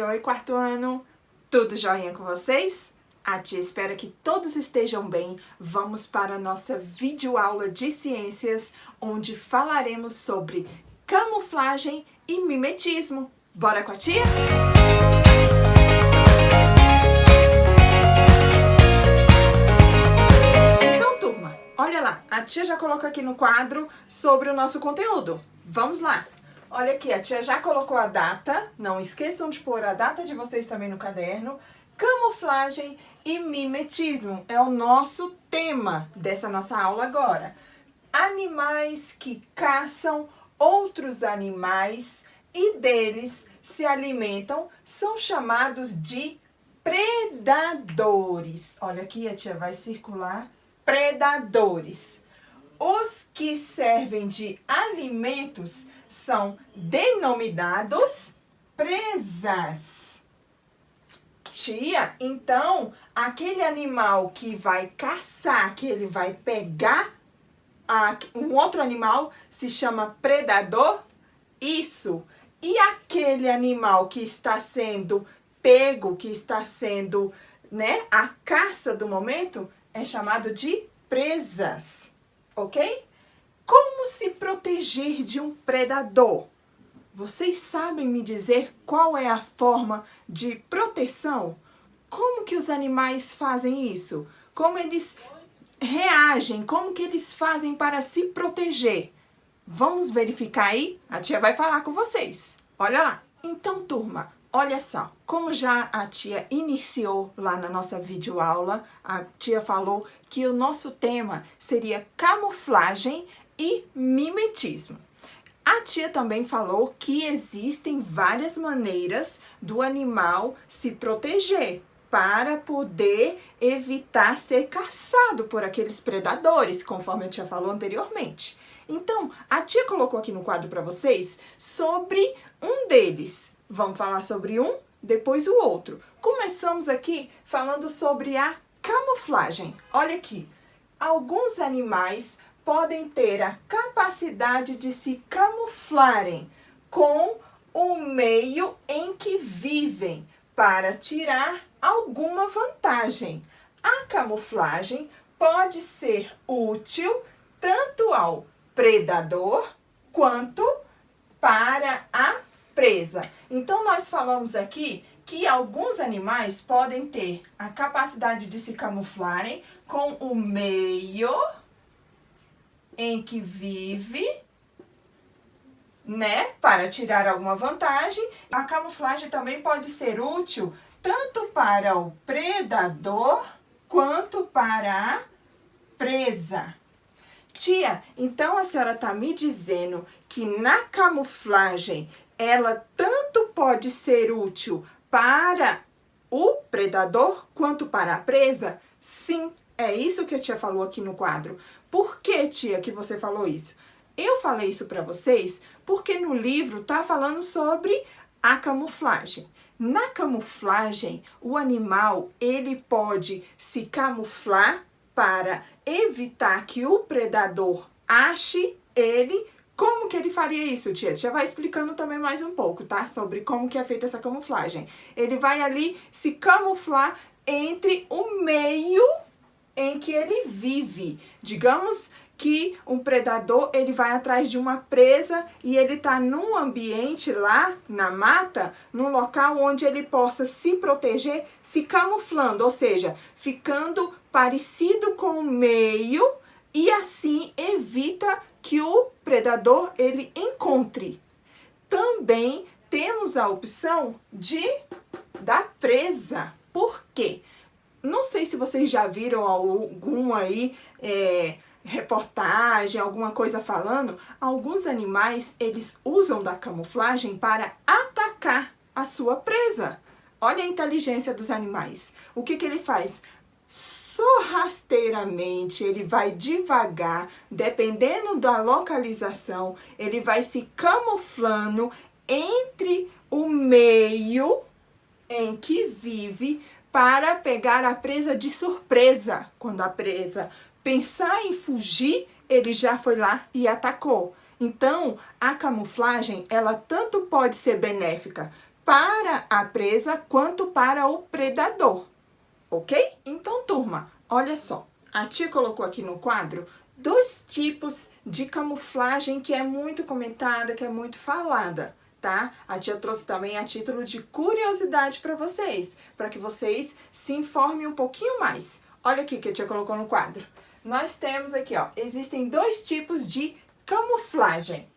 oi, quarto ano! Tudo joinha com vocês? A tia espera que todos estejam bem. Vamos para a nossa videoaula de ciências, onde falaremos sobre camuflagem e mimetismo. Bora com a tia? Então, turma, olha lá. A tia já colocou aqui no quadro sobre o nosso conteúdo. Vamos lá! Olha aqui, a tia já colocou a data, não esqueçam de pôr a data de vocês também no caderno. Camuflagem e mimetismo é o nosso tema dessa nossa aula agora. Animais que caçam outros animais e deles se alimentam são chamados de predadores. Olha aqui, a tia vai circular. Predadores. Os que servem de alimentos são denominados presas. Tia, então, aquele animal que vai caçar, que ele vai pegar um outro animal, se chama predador? Isso. E aquele animal que está sendo pego, que está sendo, a caça do momento, é chamado de presas. Ok? Como se proteger de um predador? Vocês sabem me dizer qual é a forma de proteção? Como que os animais fazem isso? Como eles reagem? Como que eles fazem para se proteger? Vamos verificar aí? A tia vai falar com vocês. Olha lá. Então, turma, olha só. Como já a tia iniciou lá na nossa videoaula, a tia falou que o nosso tema seria camuflagem e mimetismo. A tia também falou que existem várias maneiras do animal se proteger para poder evitar ser caçado por aqueles predadores, conforme a tia falou anteriormente. Então, a tia colocou aqui no quadro para vocês sobre um deles. Vamos falar sobre um, depois o outro. Começamos aqui falando sobre a camuflagem. Olha aqui, alguns animais podem ter a capacidade de se camuflarem com o meio em que vivem para tirar alguma vantagem. A camuflagem pode ser útil tanto ao predador quanto para a presa. Então, nós falamos aqui que alguns animais podem ter a capacidade de se camuflarem com o meio em que vive, para tirar alguma vantagem. A camuflagem também pode ser útil tanto para o predador quanto para a presa. Tia, então a senhora está me dizendo que na camuflagem ela tanto pode ser útil para o predador quanto para a presa? Sim, é isso que a tia falou aqui no quadro. Por que, tia, que você falou isso? Eu falei isso para vocês porque no livro tá falando sobre a camuflagem. Na camuflagem, o animal, ele pode se camuflar para evitar que o predador ache ele. Como que ele faria isso, tia? A tia vai explicando também mais um pouco, tá? Sobre como que é feita essa camuflagem. Ele vai ali se camuflar entre o meio em que ele vive. Digamos que um predador, ele vai atrás de uma presa e ele tá num ambiente lá na mata, num local onde ele possa se proteger, se camuflando, ou seja, ficando parecido com o meio e assim evita que o predador ele encontre. Também temos a opção da presa. Por quê? Não sei se vocês já viram algum aí, reportagem, alguma coisa falando. Alguns animais, eles usam da camuflagem para atacar a sua presa. Olha a inteligência dos animais. O que ele faz? Sorrateiramente, ele vai devagar, dependendo da localização, ele vai se camuflando entre o meio em que vive para pegar a presa de surpresa. Quando a presa pensar em fugir, ele já foi lá e atacou. Então, a camuflagem, ela tanto pode ser benéfica para a presa quanto para o predador, ok? Então, turma, olha só, a tia colocou aqui no quadro 2 tipos de camuflagem que é muito comentada, que é muito falada, tá? A tia trouxe também a título de curiosidade para que vocês se informem um pouquinho mais. Olha aqui que a tia colocou no quadro. Nós temos aqui, ó, existem 2 tipos de camuflagem.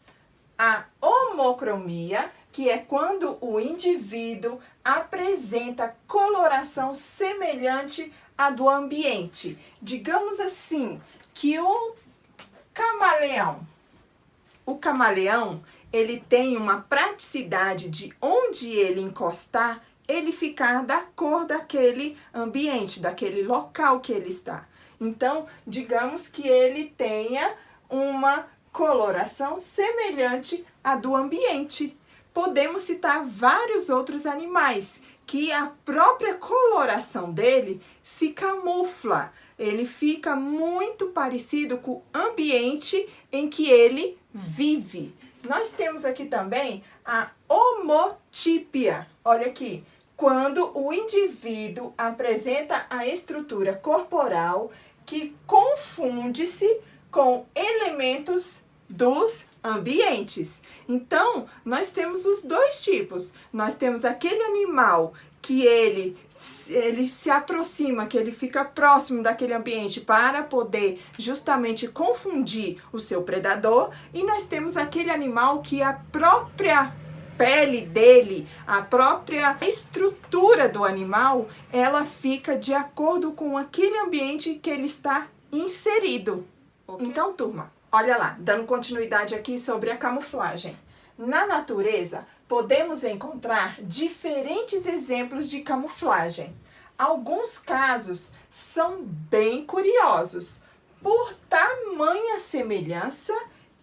A homocromia, que é quando o indivíduo apresenta coloração semelhante à do ambiente. Digamos assim, que o camaleão, ele tem uma praticidade de onde ele encostar, ele ficar da cor daquele ambiente, daquele local que ele está. Então, digamos que ele tenha uma coloração semelhante à do ambiente. Podemos citar vários outros animais que a própria coloração dele se camufla. Ele fica muito parecido com o ambiente em que ele vive. Nós temos aqui também a homotípia. Olha aqui, quando o indivíduo apresenta a estrutura corporal que confunde-se com elementos dos ambientes. Então, nós temos os 2 tipos. Nós temos aquele animal que ele se aproxima, que ele fica próximo daquele ambiente para poder justamente confundir o seu predador. E nós temos aquele animal que a própria pele dele, a própria estrutura do animal, ela fica de acordo com aquele ambiente que ele está inserido. Okay. Então, turma, olha lá, dando continuidade aqui sobre a camuflagem. Na natureza, podemos encontrar diferentes exemplos de camuflagem. Alguns casos são bem curiosos, por tamanha semelhança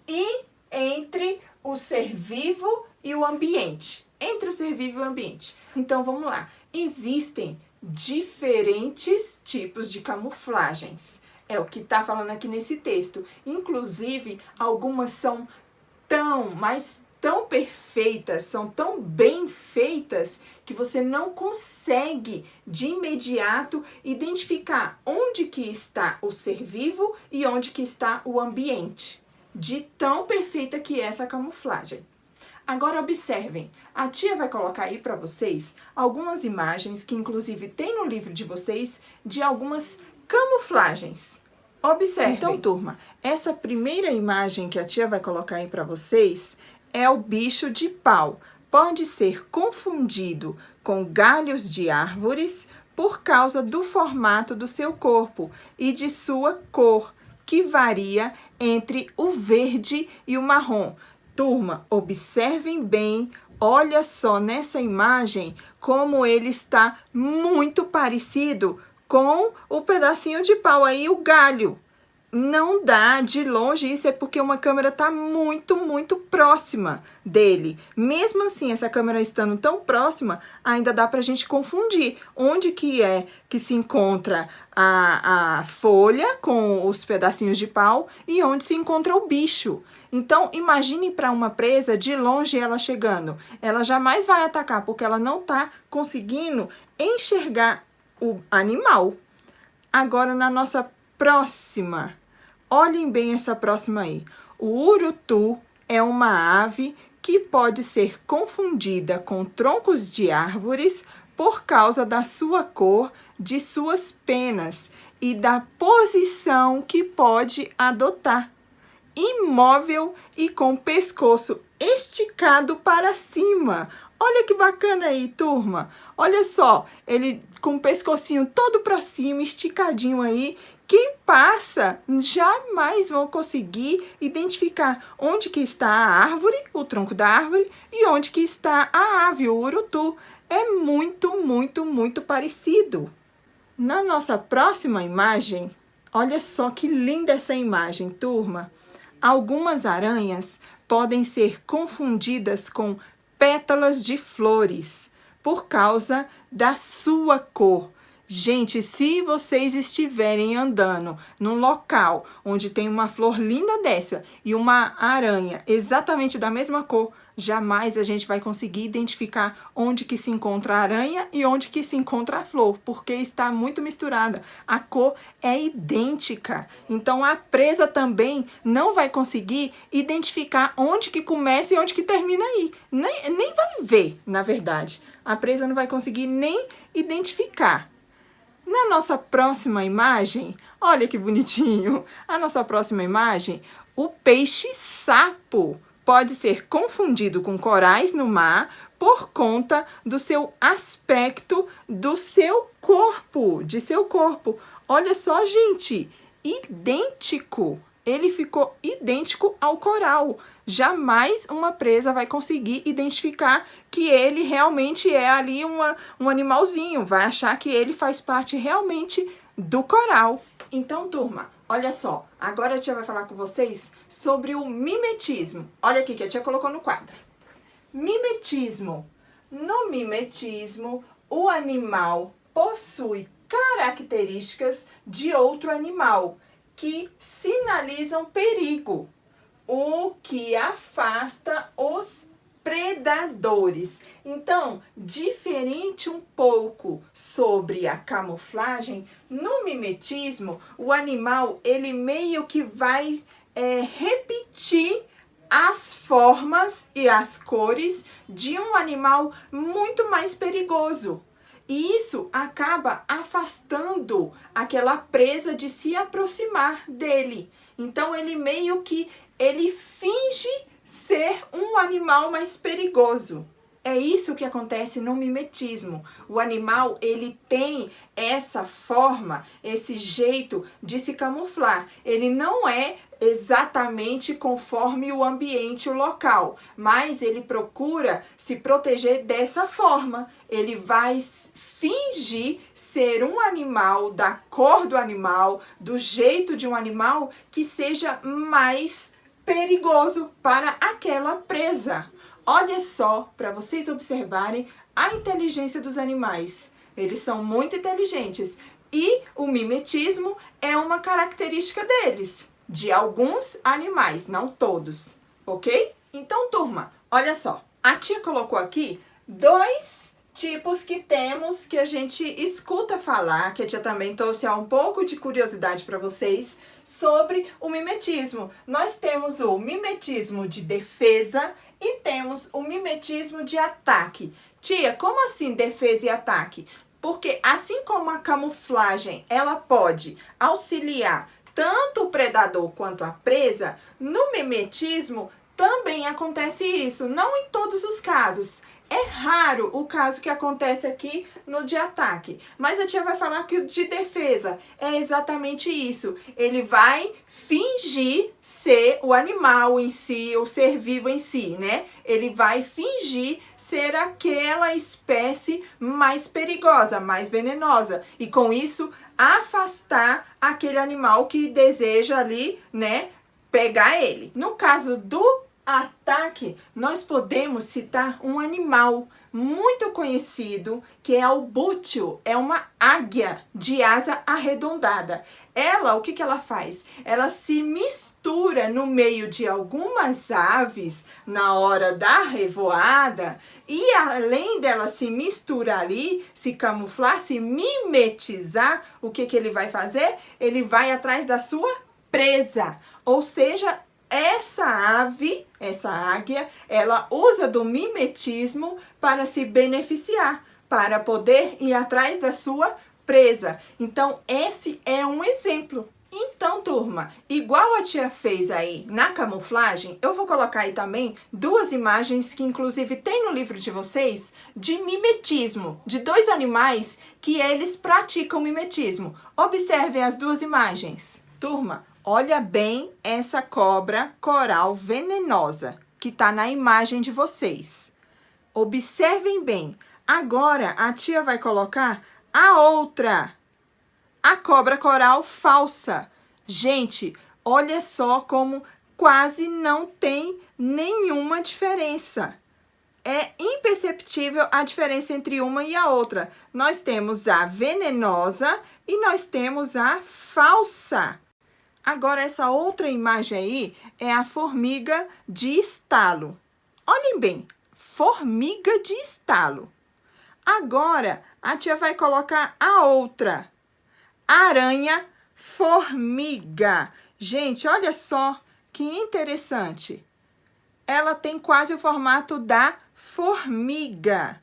e entre o ser vivo e o ambiente. Entre o ser vivo e o ambiente. Então, vamos lá. Existem diferentes tipos de camuflagens. É o que está falando aqui nesse texto. Inclusive, algumas são tão perfeitas, são tão bem feitas, que você não consegue de imediato identificar onde que está o ser vivo e onde que está o ambiente. De tão perfeita que é essa camuflagem. Agora observem, a tia vai colocar aí para vocês algumas imagens que inclusive tem no livro de vocês de algumas camuflagens. Observem. Então, turma, essa primeira imagem que a tia vai colocar aí para vocês é o bicho de pau. Pode ser confundido com galhos de árvores por causa do formato do seu corpo e de sua cor, que varia entre o verde e o marrom. Turma, observem bem, olha só nessa imagem como ele está muito parecido com o pedacinho de pau aí, o galho. Não dá de longe, isso é porque uma câmera está muito próxima dele. Mesmo assim, essa câmera estando tão próxima, ainda dá para a gente confundir onde que é que se encontra a folha com os pedacinhos de pau e onde se encontra o bicho. Então, imagine para uma presa de longe ela chegando. Ela jamais vai atacar porque ela não está conseguindo enxergar o animal. Agora, na nossa próxima, olhem bem essa próxima aí. O urutu é uma ave que pode ser confundida com troncos de árvores por causa da sua cor, de suas penas e da posição que pode adotar. Imóvel e com pescoço esticado para cima. Olha que bacana aí, turma. Olha só, ele com o pescocinho todo para cima, esticadinho aí. Quem passa jamais vão conseguir identificar onde que está a árvore, o tronco da árvore, e onde que está a ave, o urutu. É muito parecido. Na nossa próxima imagem, olha só que linda essa imagem, turma. Algumas aranhas podem ser confundidas com pétalas de flores por causa da sua cor. Gente, se vocês estiverem andando num local onde tem uma flor linda dessa e uma aranha exatamente da mesma cor, jamais a gente vai conseguir identificar onde que se encontra a aranha e onde que se encontra a flor, porque está muito misturada. A cor é idêntica. Então, a presa também não vai conseguir identificar onde que começa e onde que termina aí. Nem vai ver, na verdade. A presa não vai conseguir nem identificar. Na nossa próxima imagem, olha que bonitinho, a nossa próxima imagem, o peixe-sapo pode ser confundido com corais no mar por conta do seu aspecto, do seu corpo, de seu corpo. Olha só, gente, idêntico. Ele ficou idêntico ao coral. Jamais uma presa vai conseguir identificar que ele realmente é ali um animalzinho. Vai achar que ele faz parte realmente do coral. Então, turma, olha só. Agora a tia vai falar com vocês sobre o mimetismo. Olha aqui que a tia colocou no quadro. Mimetismo. No mimetismo, o animal possui características de outro animal que sinalizam perigo, o que afasta os predadores. Então, diferente um pouco sobre a camuflagem, no mimetismo, o animal ele meio que vai repetir as formas e as cores de um animal muito mais perigoso. E isso acaba afastando aquela presa de se aproximar dele. Então, ele meio que ele finge ser um animal mais perigoso. É isso que acontece no mimetismo. O animal, ele tem essa forma, esse jeito de se camuflar. Ele não é exatamente conforme o ambiente, o local, mas ele procura se proteger dessa forma. Ele vai fingir ser um animal, da cor do animal, do jeito de um animal que seja mais perigoso para aquela presa. Olha só, para vocês observarem a inteligência dos animais. Eles são muito inteligentes e o mimetismo é uma característica deles, de alguns animais, não todos, ok? Então, turma, olha só. A tia colocou aqui 2 tipos que temos, que a gente escuta falar, que a tia também trouxe um pouco de curiosidade para vocês sobre o mimetismo. Nós temos o mimetismo de defesa e temos o mimetismo de ataque. Tia, como assim defesa e ataque? Porque assim como a camuflagem, ela pode auxiliar tanto o predador quanto a presa, no mimetismo também acontece isso, não em todos os casos. É raro o caso que acontece aqui no de ataque, mas a tia vai falar que o de defesa é exatamente isso. Ele vai fingir ser o animal em si, o ser vivo em si, né? Ele vai fingir ser aquela espécie mais perigosa, mais venenosa, e com isso afastar aquele animal que deseja ali, né, pegar ele. No caso do ataque, nós podemos citar um animal muito conhecido, que é o bútil, é uma águia de asa arredondada. Ela, o que ela faz? Ela se mistura no meio de algumas aves na hora da revoada e além dela se misturar ali, se camuflar, se mimetizar, o que ele vai fazer? Ele vai atrás da sua presa, ou seja, essa ave, essa águia, ela usa do mimetismo para se beneficiar, para poder ir atrás da sua presa. Então, esse é um exemplo. Então, turma, igual a tia fez aí na camuflagem, eu vou colocar aí também 2 imagens que inclusive tem no livro de vocês, de mimetismo, de 2 animais que eles praticam mimetismo. Observem as 2 imagens. Turma, olha bem essa cobra coral venenosa que está na imagem de vocês. Observem bem. Agora, a tia vai colocar a outra, a cobra coral falsa. Gente, olha só como quase não tem nenhuma diferença. é imperceptível a diferença entre uma e a outra. Nós temos a venenosa e nós temos a falsa. Agora, essa outra imagem aí é a formiga de estalo. Olhem bem, formiga de estalo. Agora, a tia vai colocar a outra, aranha-formiga. Gente, olha só que interessante. Ela tem quase o formato da formiga.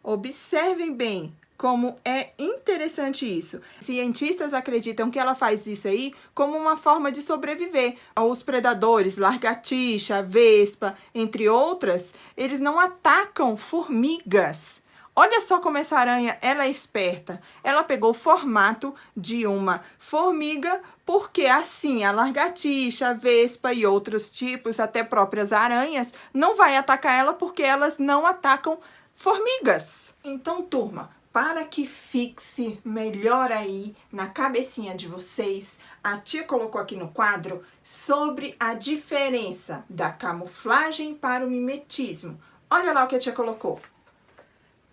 Observem bem como é interessante isso. Cientistas acreditam que ela faz isso aí como uma forma de sobreviver. Os predadores, lagartixa, vespa, entre outras, eles não atacam formigas. Olha só como essa aranha, ela é esperta. Ela pegou o formato de uma formiga, porque assim a lagartixa, a vespa e outros tipos, até próprias aranhas, não vai atacar ela porque elas não atacam formigas. Então, turma, para que fixe melhor aí na cabecinha de vocês, a tia colocou aqui no quadro sobre a diferença da camuflagem para o mimetismo. Olha lá o que a tia colocou.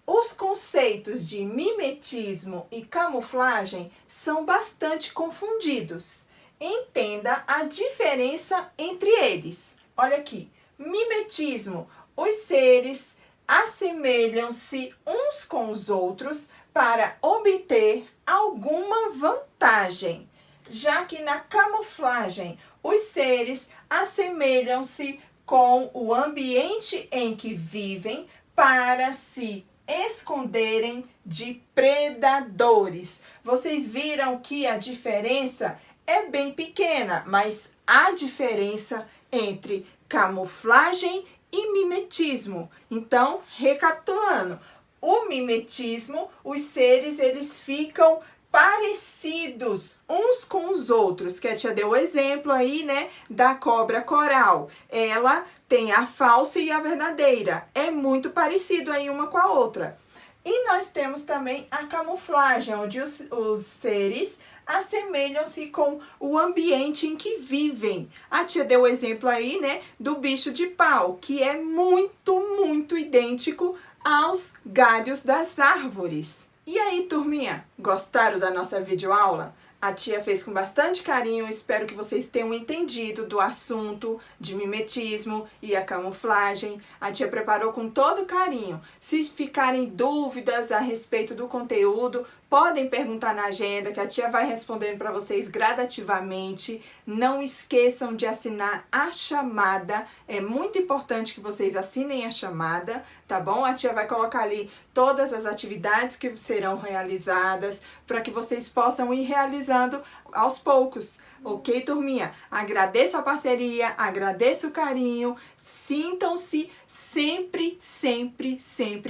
Os conceitos de mimetismo e camuflagem são bastante confundidos. Entenda a diferença entre eles. Olha aqui, mimetismo, os seres assemelham-se uns com os outros para obter alguma vantagem, já que na camuflagem os seres assemelham-se com o ambiente em que vivem para se esconderem de predadores. Vocês viram que a diferença é bem pequena, mas há diferença entre camuflagem e mimetismo. Então, recapitulando, o mimetismo, os seres, eles ficam parecidos uns com os outros, que a tia deu o exemplo aí, né, da cobra coral. Ela tem a falsa e a verdadeira. É muito parecido aí uma com a outra. E nós temos também a camuflagem, onde os seres assemelham-se com o ambiente em que vivem. A tia deu o exemplo aí, né, do bicho de pau, que é muito idêntico aos galhos das árvores. E aí, turminha, gostaram da nossa videoaula? A tia fez com bastante carinho, espero que vocês tenham entendido do assunto de mimetismo e a camuflagem. A tia preparou com todo carinho. Se ficarem dúvidas a respeito do conteúdo, podem perguntar na agenda que a tia vai respondendo para vocês gradativamente. Não esqueçam de assinar a chamada. É muito importante que vocês assinem a chamada, tá bom? A tia vai colocar ali todas as atividades que serão realizadas para que vocês possam ir realizando aos poucos. Ok, turminha? Agradeço a parceria, agradeço o carinho, sintam-se sempre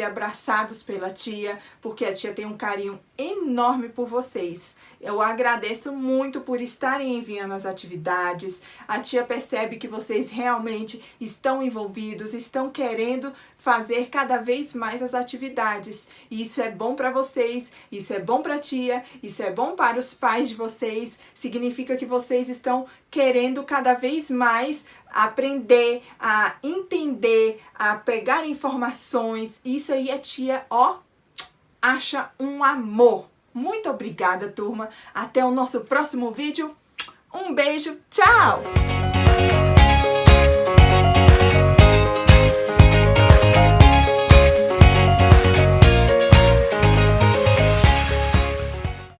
abraçados pela tia, porque a tia tem um carinho enorme por vocês. Eu agradeço muito por estarem enviando as atividades. A tia percebe que vocês realmente estão envolvidos, estão querendo fazer cada vez mais as atividades. E isso é bom para vocês, isso é bom para a tia, isso é bom para os pais de vocês. Significa que vocês estão querendo cada vez mais aprender, a entender, a pegar informações. Isso aí a tia, ó, acha um amor. Muito obrigada, turma. Até o nosso próximo vídeo. Um beijo. Tchau!